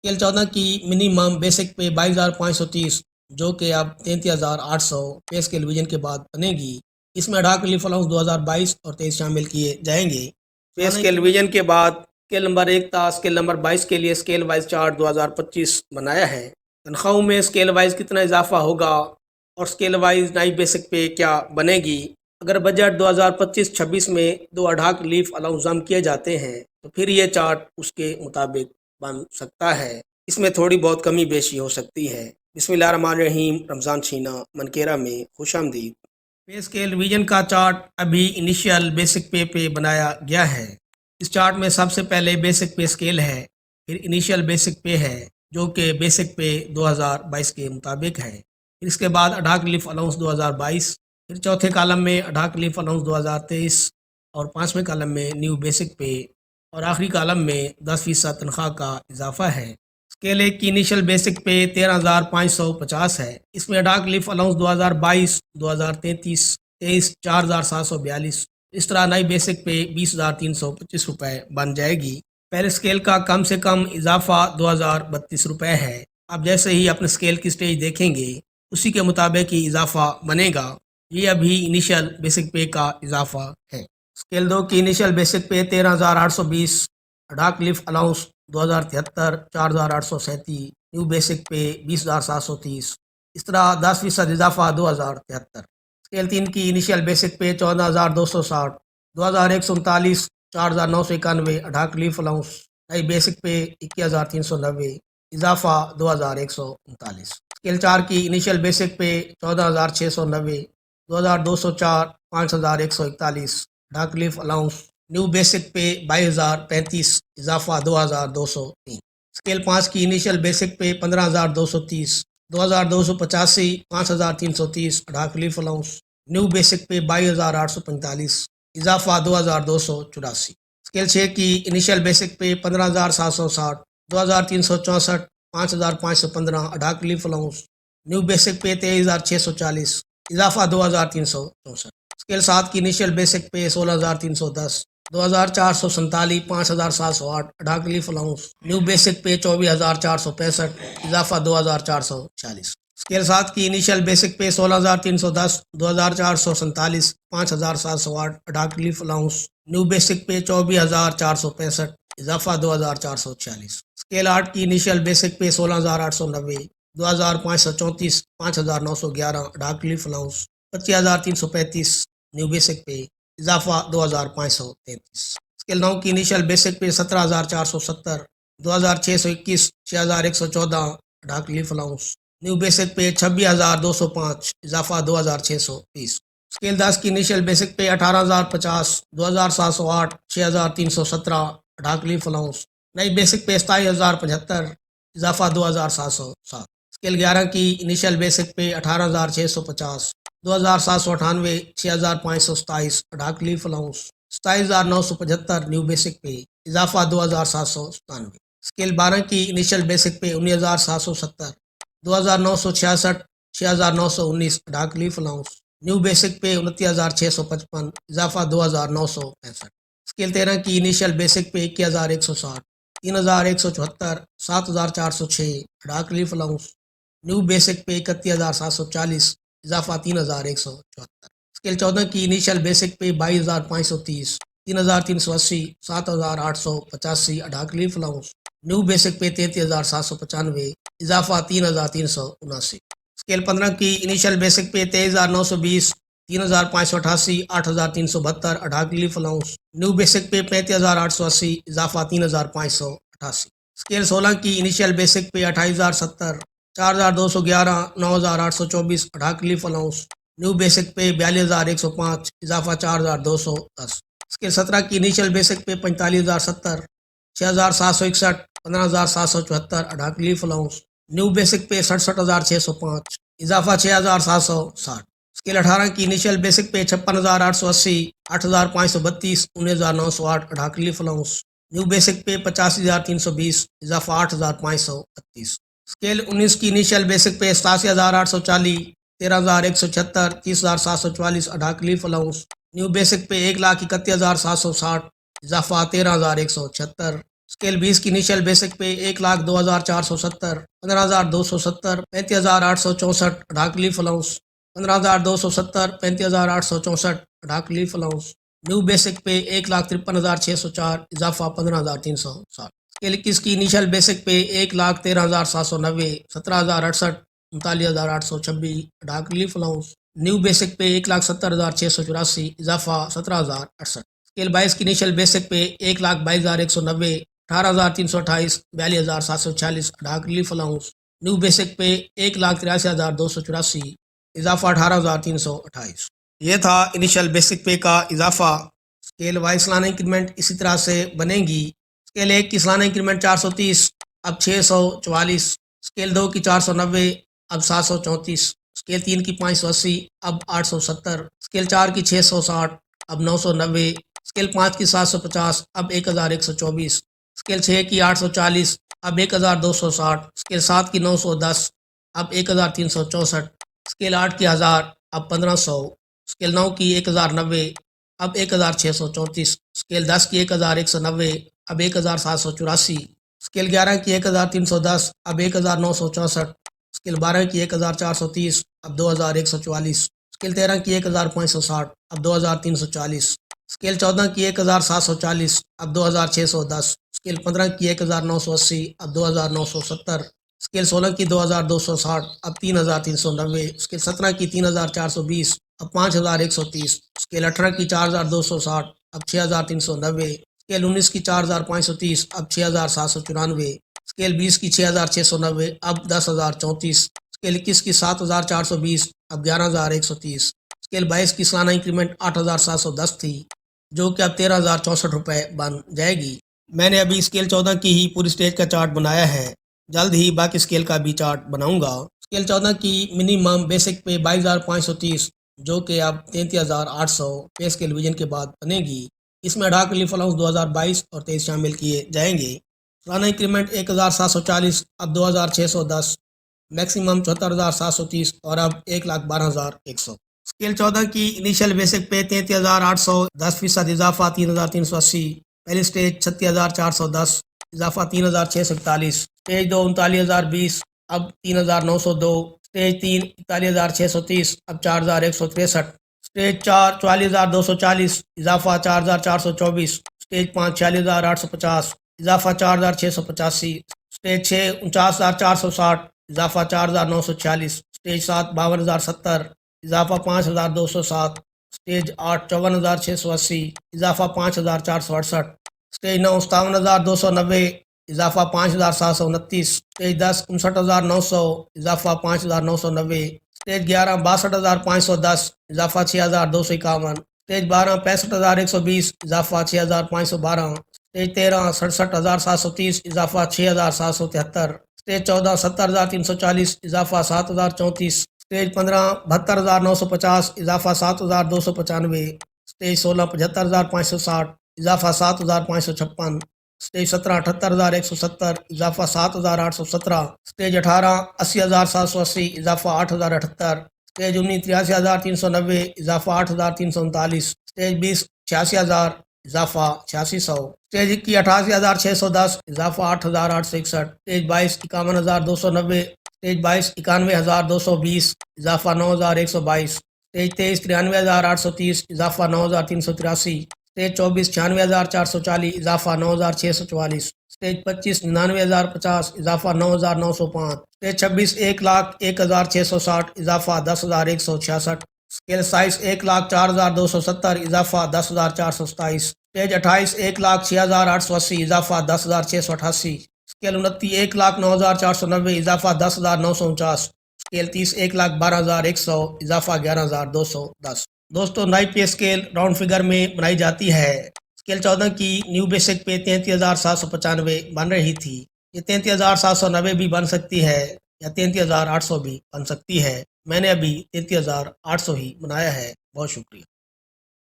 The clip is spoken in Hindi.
स्केल 14 की मिनिमम बेसिक पे 22,530 जो कि अब 33,800 पे स्केल रिवीजन के बाद बनेगी। इसमें अडाक रिलीफ अलाउंस 2022 और 23 शामिल किए जाएंगे। पे स्केल रिवीजन के बाद स्केल नंबर 1 था स्केल नंबर 22 के लिए स्केल वाइज चार्ट 2025 बनाया है। तनख्वाहों में स्केल वाइज कितना इजाफा होगा और स्केल वाइज नई बेसिक पे क्या बनेगी। अगर बजट 2025-26 में 2 अडाक रिलीफ अलाउंस जम किए जाते हैं तो फिर ये चार्ट उसके मुताबिक बन सकता है। इसमें थोड़ी बहुत कमी बेशी हो सकती है। बिस्मिल्लाहिर्रहमानिर्रहीम। रमज़ान छीना मनकेरा में खुशामदीद। पे स्केल रिवीजन का चार्ट अभी इनिशियल बेसिक पे बनाया गया है। इस चार्ट में सबसे पहले बेसिक पे स्केल है, फिर इनिशियल बेसिक पे है जो कि बेसिक पे 2022 के मुताबिक है। फिर इसके बाद अडाक रिलीफ अलाउंस 2022, फिर चौथे कॉलम में अडाक रिलीफ अलाउंस 2023 और पाँचवें कॉलम में न्यू बेसिक पे और आखिरी कॉलम में 10% तनख्वाह का इजाफा है। स्केल 1 की इनिशियल बेसिक पे 13,550 है। इसमें अडाक रिलीफ अलाउंस 2022, 2033, 23 4,742। इस तरह नई बेसिक पे 20,325 रुपये बन जाएगी। पहले स्केल का कम से कम इजाफा 2,032 रुपये है। आप जैसे ही अपने स्केल की स्टेज देखेंगे उसी के मुताबिक ही इजाफा बनेगा। ये अभी इनिशियल बेसिक पे का इजाफा है। स्केल 2 की इनिशियल बेसिक पे 13,820, ad hoc relief allowance 2,073, 4,837, new basic पे 20,730। इस तरह 10% इजाफा 2,073। स्केल 3 की इनिशियल बेसिक पे 14,260, 2,139, 4,991, अडाक रिलीफ अलाउंस नई बेसिक पे 21,390, इजाफा 2,139। स्केल 4 की इनिशियल बेसिक पे 14,690, 2,204, 5,141, ad hoc relief allowance new basic पे 22,035, इजाफा 2,203। स्केल 5 की इनिशियल बेसिक पे 15,230, 2,285, 5,330, ad hoc relief allowance new basic पे 22,845, इजाफा 2,284। स्केल 6 की इनिशियल बेसिक पे 15,760, 2,364, 5,515, ad hoc relief allowance new basic पे 23,640, इजाफा 2,364। स्केल 7 की इनिशियल बेसिक पे 16,310, 2,447, 5,708, ad hoc relief allowance new basic पे 24,465, इजाफा 2,440। स्केल 7 की इनिशियल बेसिक पे 16,310, 2,447, 5,708, ad hoc relief allowance new basic पे 24,465, इजाफा 2,440। स्केल 8 की इनिशियल बेसिक पे 16,890, 2,534, 5,911, ad hoc relief allowance 25,335, new basic पे इजाफा 2,533। स्केल 9 की इनिशियल बेसिक पे 17,470, 2,621, 6,114, ad hoc relief allowance new basic पे 26,205, इजाफा 2,620। स्केल 10 की इनिशियल बेसिक पे 18,050, 2,708, 6,317, अडाक रिलीफ अलाउंस नई बेसिक पे 27,075, इजाफा 2,707। स्केल 11 की इनिशियल बेसिक पे 18,650, 2,798, 6,527, ad hoc relief allowance 27,975, new basic पे इजाफा 2,797। स्केल 12 की इनिशियल बेसिक पे 19,770, 2,966, 6,919, ad hoc relief allowance new basic पे 29,655, इजाफा 2,965। स्केल 13 की इनिशियल बेसिक पे 21,160, 3,174, 7,406, ad hoc relief allowance new basic पे 31,740, इजाफा 3,174। स्केल 14 की इनिशियल बेसिक पे 22,530, 3,380, 7,885, ad hoc relief allowance new basic पे 33,795, इजाफा 3,379। स्केल 15 की इनिशियल बेसिक पे 23,920, 3,588, 8,372, ad hoc relief allowance new basic पे 35,880, इजाफा 3,588। स्केल 16 की इनिशियल बेसिक पे 28,070, 4,211, 9,824, ad hoc relief allowance new basic पे 42,105, इजाफा 4,210। स्केल 17 की इनिशियल बेसिक पे 45,070, 6,761, 15,774, ad hoc relief allowance new basic पे 67,605, इजाफा 6,760। स्केल 18 की इनिशियल बेसिक पे 56,880, 8,532, 19,908, ad hoc relief allowance new basic पे 85,320, इजाफा 8,532। स्केल 19 की इनिशियल बेसिक पे 87,840, 13,176, 30,744, ad hoc relief allowance new basic पे 1,31,760, इजाफा 13,176। स्केल 20 की इनिशियल बेसिक पे 1,02,470, 15,270, 35,864 ढाक रिलीफ अलाउंस, 15,270, 35,864 ढाक रिलीफ अलाउंस। न्यू बेसिक पे 1,53,604 इजाफा 15,360। स्केल 21 की इनिशियल बेसिक पे 1,13,790, 17,068, 39,826 ढाक रिलीफ अलाउंस। न्यू बेसिक पे 1,70,684 इजाफा 17,068। स्केल 22 की इनिशियल बेसिक पे 1,22,190, 18,328, 42,746 ढाक रिलीफ अलाउंस। न्यू बेसिक पे 1,83,284 इजाफा 18,328। ये था इनिशियल बेसिक पे का इजाफा। स्केल वाइज सालाना इंक्रीमेंट इसी तरह से बनेगी। स्केल 1 की सालाना इंक्रीमेंट 430 अब 644, स्केल 2 की 490 अब 734, स्केल 3 की 580 अब 870, स्केल 4 की 660 अब 990, स्केल 5 की 750 अब 1124, स्केल 6 की 840 अब 1260, स्केल 7 की 910 अब 1364, स्केल 8 की 1000 अब 1500, स्केल 9 की 1090 अब 1634, स्केल 10 की 1190 अब 1784, स्केल 11 की 1310 अब 1964, स्केल 12 की 1430 अब 2144, स्केल 13 की 1560 अब 2340, स्केल 14 की 1740 अब 2610, स्केल 15 की 1980 अब 2970, स्केल 16 की 2260 अब 3390, स्केल 17 की 3420 अब 5130, स्केल 18 की 4260 अब 6390, स्केल 19 की 4530 अब 6794, स्केल 20 की 6690 अब 10,034, स्केल 21 की 7420 अब 11,130, स्केल 22 की सालाना इंक्रीमेंट 8,710 थी, जो कि अब 13,064 रुपये बन जाएगी। मैंने अभी स्केल 14 की ही पूरी स्टेज का चार्ट बनाया है, जल्द ही बाकी स्केल का भी चार्ट बनाऊंगा। स्केल 14 की मिनिमम बेसिक पे 22,530, जो कि अब 33,800 पे स्केल विजन के बाद बनेगी। इसमें अडाक रिलीफ अलाउंस 2022 और 23 शामिल किए जाएंगे। सालाना इंक्रीमेंट 1,740 अब 2,610, मैक्सिमम 74,730 और अब 1,12,100। स्केल 14 की इनिशियल बेसिक पे 33,800, 10% इजाफा 3,380, पहली स्टेज 36,410 इजाफा 3,641, स्टेज 2 39,020 अब 3,902, स्टेज 3 41,630 अब 4,163, स्टेज 4 44,240 इजाफा 4,424, स्टेज 5 46,850 इजाफा 4,685, स्टेज 6 49,460 इजाफा 4,946, स्टेज 7 52,070 इजाफा 5,207, स्टेज 8 54,680 इजाफा 5,468, स्टेज 9 57,290 इजाफा 5,729, स्टेज 10 59,900 इजाफा 5,990, स्टेज 11 62,510 इजाफा 6,251, स्टेज 12 65,120 इजाफा 6,512, स्टेज 13 67,730 इजाफा 6,773, स्टेज 14 70,340 इजाफा 7,034, स्टेज 15 72,950 इजाफा 7,295, स्टेज 16 75,560 इजाफा 7,556, स्टेज 17 78,170 इजाफा 7,817, स्टेज 18 80,780 इजाफा 8,078, स्टेज 19 83,390 इजाफा 8,339, स्टेज 20 86,000 इजाफा 8600, स्टेज 21 88,610 इजाफा 8,861, स्टेज 22 51,290, स्टेज 22 91,220 इजाफा 9,122, स्टेज 23 93,830 इजाफा 9,383, स्टेज 24 96,440 इजाफा 9,644, स्टेज 25 99,050 इजाफा 9,905, स्टेज 26 1,01,660 इजाफा 10,166, स्केल साइज 1,04,270 इजाफा 10,427, स्टेज 28 1,06,880 इजाफा 10,688, स्केल 29 1,09,490 इजाफा 10,949, स्केल 30 1,12,100 इजाफा 11,210। दोस्तों नई पे स्केल राउंड फिगर में बनाई जाती है। स्केल 14 की न्यू बेसिक पे 33,795 बन रही थी। ये 33,790 भी बन सकती है या 33,800 भी बन सकती है। मैंने अभी 33,800 ही बनाया है। बहुत शुक्रिया।